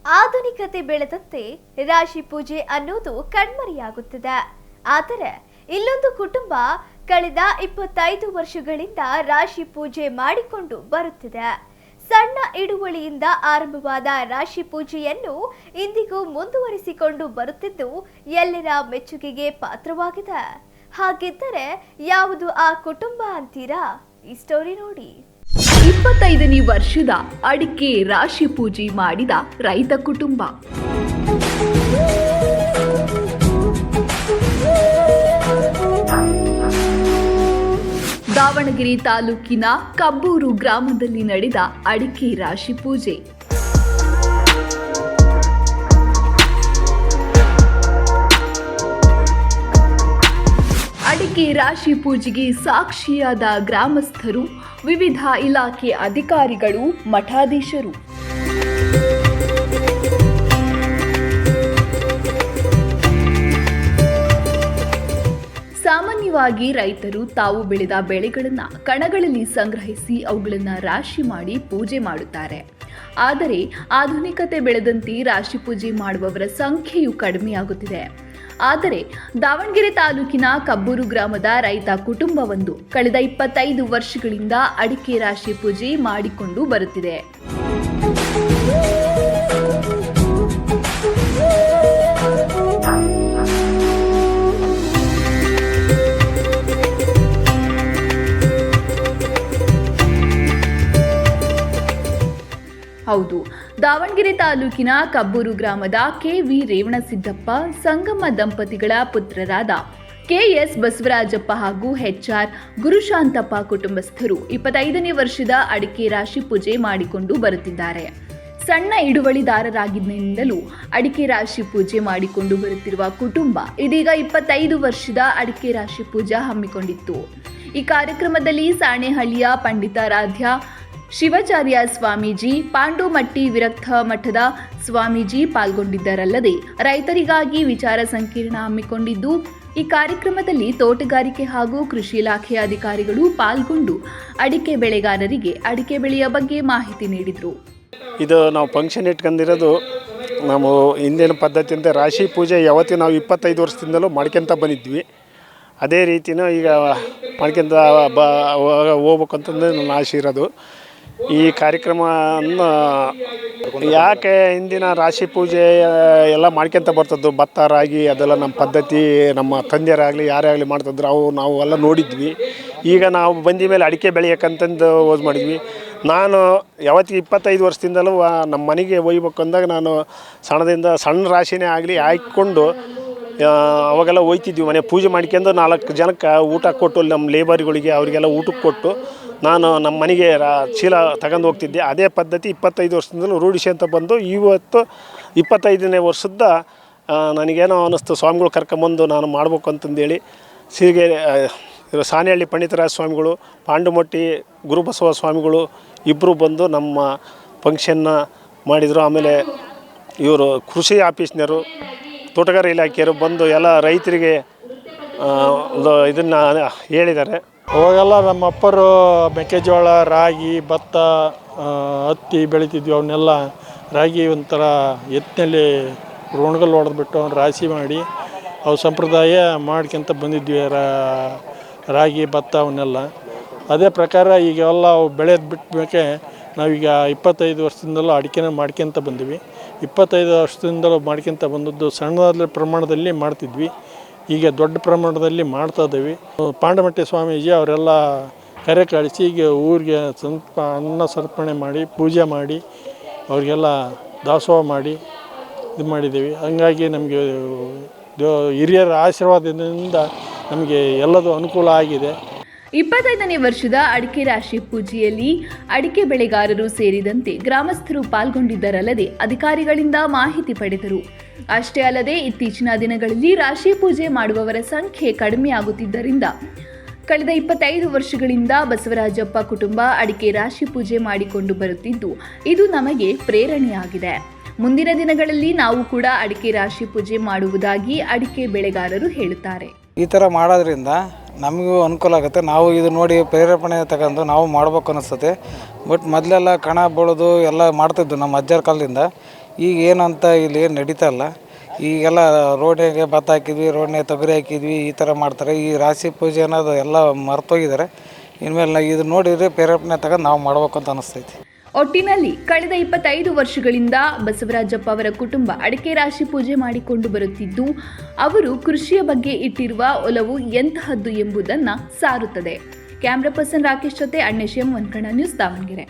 ಆಧುನಿಕತೆ ಬೆಳೆದಂತೆ ರಾಶಿ ಪೂಜೆ ಅನ್ನೋದು ಕಣ್ಮರೆಯಾಗುತ್ತದೆ. ಆದರೆ ಇಲ್ಲೊಂದು ಕುಟುಂಬ ಕಳೆದ 25 ವರ್ಷಗಳಿಂದ ರಾಶಿ ಪೂಜೆ ಮಾಡಿಕೊಂಡು ಬರುತ್ತಿದೆ. ಸಣ್ಣ ಇಡುವಳಿಯಿಂದ ಆರಂಭವಾದ ರಾಶಿ ಪೂಜೆಯನ್ನು ಇಂದಿಗೂ ಮುಂದುವರಿಸಿಕೊಂಡು ಬರುತ್ತಿದ್ದು ಎಲ್ಲರ ಮೆಚ್ಚುಗೆಗೆ ಪಾತ್ರವಾಗಿದೆ. ಹಾಗಿದ್ದರೆ ಯಾವುದು ಆ ಕುಟುಂಬ ಅಂತೀರಾ? ಈ ಸ್ಟೋರಿ ನೋಡಿ. 25ನೇ ವರ್ಷದ ಅಡಿಕೆ ರಾಶಿ ಪೂಜೆ ಮಾಡಿದ ರೈತ ಕುಟುಂಬ. ದಾವಣಗೆರೆ ತಾಲೂಕಿನ ಕಬ್ಬೂರು ಗ್ರಾಮದಲ್ಲಿ ನಡೆದ ಅಡಿಕೆ ರಾಶಿ ಪೂಜೆ. ಅಡಿಕೆ ರಾಶಿ ಪೂಜೆಗೆ ಸಾಕ್ಷಿಯಾದ ಗ್ರಾಮಸ್ಥರು, ವಿವಿಧ ಇಲಾಖೆ ಅಧಿಕಾರಿಗಳು, ಮಠಾಧೀಶರು. ಸಾಮಾನ್ಯವಾಗಿ ರೈತರು ತಾವು ಬೆಳೆದ ಬೆಳೆಗಳನ್ನು ಕಣಗಳಲ್ಲಿ ಸಂಗ್ರಹಿಸಿ ಅವುಗಳನ್ನು ರಾಶಿ ಮಾಡಿ ಪೂಜೆ ಮಾಡುತ್ತಾರೆ. ಆದರೆ ಆಧುನಿಕತೆ ಬೆಳೆದಂತೆ ರಾಶಿ ಪೂಜೆ ಮಾಡುವವರ ಸಂಖ್ಯೆಯು ಕಡಿಮೆಯಾಗುತ್ತಿದೆ. ಆದರೆ ದಾವಣಗೆರೆ ತಾಲೂಕಿನ ಕಬ್ಬೂರು ಗ್ರಾಮದ ರೈತ ಕುಟುಂಬವೊಂದು ಕಳೆದ 25 ವರ್ಷಗಳಿಂದ ಅಡಿಕೆ ರಾಶಿ ಪೂಜೆ ಮಾಡಿಕೊಂಡು ಬರುತ್ತಿದೆ. ಹೌದು, ದಾವಣಗೆರೆ ತಾಲೂಕಿನ ಕಬ್ಬೂರು ಗ್ರಾಮದ ಕೆ.ವಿ. ರೇವಣಸಿದ್ದಪ್ಪ ಸಂಗಮ್ಮ ದಂಪತಿಗಳ ಪುತ್ರರಾದ ಕೆ.ಎಸ್. ಬಸವರಾಜಪ್ಪ ಹಾಗೂ ಎಚ್.ಆರ್. ಗುರುಶಾಂತಪ್ಪ ಕುಟುಂಬಸ್ಥರು 25ನೇ ವರ್ಷದ ಅಡಿಕೆ ರಾಶಿ ಪೂಜೆ ಮಾಡಿಕೊಂಡು ಬರುತ್ತಿದ್ದಾರೆ. ಸಣ್ಣ ಹಿಡುವಳಿದಾರರಾಗಿದ್ದರಿಂದಲೂ ಅಡಿಕೆ ರಾಶಿ ಪೂಜೆ ಮಾಡಿಕೊಂಡು ಬರುತ್ತಿರುವ ಕುಟುಂಬ ಇದೀಗ 25 ವರ್ಷದ ಅಡಿಕೆ ರಾಶಿ ಪೂಜಾ ಹಮ್ಮಿಕೊಂಡಿತ್ತು. ಈ ಕಾರ್ಯಕ್ರಮದಲ್ಲಿ ಸಾಣೆಹಳ್ಳಿಯ ಪಂಡಿತಾರಾಧ್ಯ ಶಿವಾಚಾರ್ಯ ಸ್ವಾಮೀಜಿ, ಪಾಂಡೋಮಟ್ಟಿ ವಿರಕ್ತ ಮಠದ ಸ್ವಾಮೀಜಿ ಪಾಲ್ಗೊಂಡಿದ್ದರಲ್ಲದೆ ರೈತರಿಗಾಗಿ ವಿಚಾರ ಸಂಕಿರಣ ಹಮ್ಮಿಕೊಂಡಿದ್ದು, ಈ ಕಾರ್ಯಕ್ರಮದಲ್ಲಿ ತೋಟಗಾರಿಕೆ ಹಾಗೂ ಕೃಷಿ ಇಲಾಖೆಯ ಅಧಿಕಾರಿಗಳು ಪಾಲ್ಗೊಂಡು ಅಡಿಕೆ ಬೆಳೆಗಾರರಿಗೆ ಅಡಿಕೆ ಬೆಳೆಯ ಬಗ್ಗೆ ಮಾಹಿತಿ ನೀಡಿದರು. ಇದು ನಾವು ಫಂಕ್ಷನ್ ಇಟ್ಕೊಂಡಿರೋದು ನಾವು ಹಿಂದಿನ ಪದ್ಧತಿಯಿಂದ ರಾಶಿ ಪೂಜೆ ಯಾವತ್ತೂ ನಾವು 25 ವರ್ಷದಿಂದಲೂ ಮಾಡ್ಕೊಂತ ಬಂದಿದ್ವಿ. ಅದೇ ರೀತಿಯೂ ಈಗ ಮಾಡ್ಕೊಂತ ಹೋಗ್ಬೇಕಂತಂದು ನನ್ನ ಆಸೆ ಇರೋದು. ಈ ಕಾರ್ಯಕ್ರಮವನ್ನು ಯಾಕೆ ಹಿಂದಿನ ರಾಶಿ ಪೂಜೆ ಎಲ್ಲ ಮಾಡ್ಕೊಂತ ಬರ್ತದ್ದು, ಭತ್ತ ರಾಗಿ ಅದೆಲ್ಲ ನಮ್ಮ ಪದ್ಧತಿ, ನಮ್ಮ ತಂದೆಯರಾಗಲಿ ಯಾರೇ ಆಗಲಿ ಮಾಡ್ತಿದ್ರು, ನಾವು ಎಲ್ಲ ನೋಡಿದ್ವಿ. ಈಗ ನಾವು ಬಂದ ಮೇಲೆ ಅಡಿಕೆ ಬೆಳೆಯೋಕ್ಕಂತಂದು ಮಾಡಿದ್ವಿ. ನಾನು ಯಾವತ್ತಿಗೆ 25 ವರ್ಷದಿಂದಲೂ ನಮ್ಮ ಮನೆಗೆ ಒಯ್ಬೇಕು ಅಂದಾಗ ನಾನು ಸಣ್ಣ ರಾಶಿನೇ ಆಗಲಿ ಹಾಕ್ಕೊಂಡು ಅವಾಗೆಲ್ಲ ಒಯ್ತಿದ್ವಿ. ಮನೆ ಪೂಜೆ ಮಾಡ್ಕೊಂಡು 4 ಜನಕ್ಕೆ ಊಟ ಕೊಟ್ಟು, ನಮ್ಮ ಲೇಬರ್ಗಳಿಗೆ ಅವರಿಗೆಲ್ಲ ಊಟಕ್ಕೆ ಕೊಟ್ಟು ನಾನು ನಮ್ಮ ಮನೆಗೆ ಚೀಲ ತಗೊಂಡು ಹೋಗ್ತಿದ್ದೆ. ಅದೇ ಪದ್ಧತಿ 25 ವರ್ಷದಿಂದಲೂ ರೂಢಿಸ್ಕೊಂತ ಬಂದು ಇವತ್ತು 25ನೇ ವರ್ಷದ ನನಗೇನೋ ಅನ್ನಿಸ್ತು, ಸ್ವಾಮಿಗಳು ಕರ್ಕೊಂಬಂದು ನಾನು ಮಾಡ್ಬೇಕು ಅಂತಂದೇಳಿ ಸಿರಿಗೆರೆ ಸಾಣೆಹಳ್ಳಿ ಪಂಡಿತರಾಜ ಸ್ವಾಮಿಗಳು, ಪಾಂಡುಮಟ್ಟಿ ಗುರುಬಸವ ಸ್ವಾಮಿಗಳು ಇಬ್ಬರು ಬಂದು ನಮ್ಮ ಫಂಕ್ಷನ್ನ ಮಾಡಿದರು. ಆಮೇಲೆ ಇವರು ಕೃಷಿ ಆಫೀಸ್ನವರು, ತೋಟಗಾರಿಕೆ ಇಲಾಖೆಯವರು ಬಂದು ಎಲ್ಲ ರೈತರಿಗೆ ಇದನ್ನು ಹೇಳಿದ್ದಾರೆ. ಅವಾಗೆಲ್ಲ ನಮ್ಮ ಅಪ್ಪರು ಮೆಕ್ಕೆಜೋಳ, ರಾಗಿ, ಭತ್ತ, ಹತ್ತಿ ಬೆಳಿತಿದ್ವಿ. ಅವನ್ನೆಲ್ಲ ರಾಗಿ ಒಂಥರ ಎತ್ತಿನಲ್ಲಿ ರೋಣ್ಗಲ್ ಹೊಡೆದ್ಬಿಟ್ಟು ಅವ್ನು ರಾಶಿ ಮಾಡಿ ಅವು ಸಂಪ್ರದಾಯ ಮಾಡ್ಕೊಂತ ಬಂದಿದ್ವಿ. ರಾಗಿ, ಭತ್ತ ಅವನ್ನೆಲ್ಲ ಅದೇ ಪ್ರಕಾರ ಈಗ ಎಲ್ಲ ಅವು ಬೆಳೆಯೋದು ಬಿಟ್ಟಬೇಕೆ ನಾವೀಗ 25 ವರ್ಷದಿಂದಲೂ ಅಡಿಕೆನ ಮಾಡ್ಕೊಂತ ಬಂದ್ವಿ. 25 ವರ್ಷದಿಂದಲೂ ಮಾಡ್ಕೊಂತ ಬಂದದ್ದು ಸಣ್ಣದಾದ ಪ್ರಮಾಣದಲ್ಲಿ ಮಾಡ್ತಿದ್ವಿ. ಈಗ ದೊಡ್ಡ ಪ್ರಮಾಣದಲ್ಲಿ ಮಾಡ್ತಾ ಇದ್ದೀವಿ. ಪಾಂಡಮಟ್ಟಿ ಸ್ವಾಮೀಜಿ ಅವರೆಲ್ಲ ಕರೆ ಕಳಿಸಿ ಈಗ ಊರಿಗೆ ಸ್ವಲ್ಪ ಅನ್ನ ಸಮರ್ಪಣೆ ಮಾಡಿ ಪೂಜೆ ಮಾಡಿ ಅವ್ರಿಗೆಲ್ಲ ದಾಸೋಹ ಮಾಡಿ ಇದು ಮಾಡಿದ್ದೀವಿ. ಹಂಗಾಗಿ ನಮಗೆ ಹಿರಿಯರ ಆಶೀರ್ವಾದದಿಂದ ನಮಗೆ ಎಲ್ಲದೂ ಅನುಕೂಲ ಆಗಿದೆ. 25ನೇ ವರ್ಷದ ಅಡಿಕೆ ರಾಶಿ ಪೂಜೆಯಲ್ಲಿ ಅಡಿಕೆ ಬೆಳೆಗಾರರು ಸೇರಿದಂತೆ ಗ್ರಾಮಸ್ಥರು ಪಾಲ್ಗೊಂಡಿದ್ದರಲ್ಲದೆ ಅಧಿಕಾರಿಗಳಿಂದ ಮಾಹಿತಿ ಪಡೆದರು. ಅಷ್ಟೇ ಅಲ್ಲದೆ ಇತ್ತೀಚಿನ ದಿನಗಳಲ್ಲಿ ರಾಶಿ ಪೂಜೆ ಮಾಡುವವರ ಸಂಖ್ಯೆ ಕಡಿಮೆಯಾಗುತ್ತಿದ್ದರಿಂದ ಕಳೆದ 25 ವರ್ಷಗಳಿಂದ ಬಸವರಾಜಪ್ಪ ಕುಟುಂಬ ಅಡಿಕೆ ರಾಶಿ ಪೂಜೆ ಮಾಡಿಕೊಂಡು ಬರುತ್ತಿದ್ದು, ಇದು ನಮಗೆ ಪ್ರೇರಣೆಯಾಗಿದೆ. ಮುಂದಿನ ದಿನಗಳಲ್ಲಿ ನಾವು ಕೂಡ ಅಡಿಕೆ ರಾಶಿ ಪೂಜೆ ಮಾಡುವುದಾಗಿ ಅಡಿಕೆ ಬೆಳೆಗಾರರು ಹೇಳುತ್ತಾರೆ. ಈ ಥರ ಮಾಡೋದ್ರಿಂದ ನಮಗೂ ಅನುಕೂಲ ಆಗುತ್ತೆ. ನಾವು ಇದು ನೋಡಿ ಪ್ರೇರೇಪಣೆ ತಗೊಂಡು ನಾವು ಮಾಡ್ಬೇಕು ಅನ್ನಿಸ್ತದೆ. ಬಟ್ ಮೊದಲೆಲ್ಲ ಕಣ ಬೀಳೋದು ಎಲ್ಲ ಮಾಡ್ತಿದ್ದು ನಮ್ಮ ಅಜ್ಜರ ಕಾಲದಿಂದ. ಈಗ ಏನಂತ ಇಲ್ಲಿ ಏನು ನಡೀತಾ ಇಲ್ಲ. ಈಗೆಲ್ಲ ರೋಡ್ನಾಗೆ ಭತ್ತ ಹಾಕಿದ್ವಿ, ರೋಡ್ನಾಗೆ ತೊಗರಿ ಹಾಕಿದ್ವಿ, ಈ ಥರ ಮಾಡ್ತಾರೆ. ಈ ರಾಶಿ ಪೂಜೆ ಅನ್ನೋದು ಎಲ್ಲ ಮರ್ತೋಗಿದ್ದಾರೆ. ಇನ್ಮೇಲೆ ಇದು ನೋಡಿದರೆ ಪ್ರೇರೇಪಣೆ ತಗೊಂಡು ನಾವು ಮಾಡ್ಬೇಕು ಅಂತ ಅನಿಸ್ತೈತಿ. ಒಟ್ಟಿನಲ್ಲಿ ಕಳೆದ 25 ವರ್ಷಗಳಿಂದ ಬಸವರಾಜಪ್ಪ ಅವರ ಕುಟುಂಬ ಅಡಿಕೆ ರಾಶಿ ಪೂಜೆ ಮಾಡಿಕೊಂಡು ಬರುತ್ತಿದ್ದು, ಅವರು ಕೃಷಿಯ ಬಗ್ಗೆ ಇಟ್ಟಿರುವ ಒಲವು ಎಂತಹದ್ದು ಎಂಬುದನ್ನು ಸಾರುತ್ತದೆ. ಕ್ಯಾಮ್ರಾ ಪರ್ಸನ್ ರಾಕೇಶ್ ಜೊತೆ ಅಣ್ಣೇಶ್ ಎಂ ಒನ್ಕಣ ನ್ಯೂಸ್ ದಾವಣಗೆರೆ.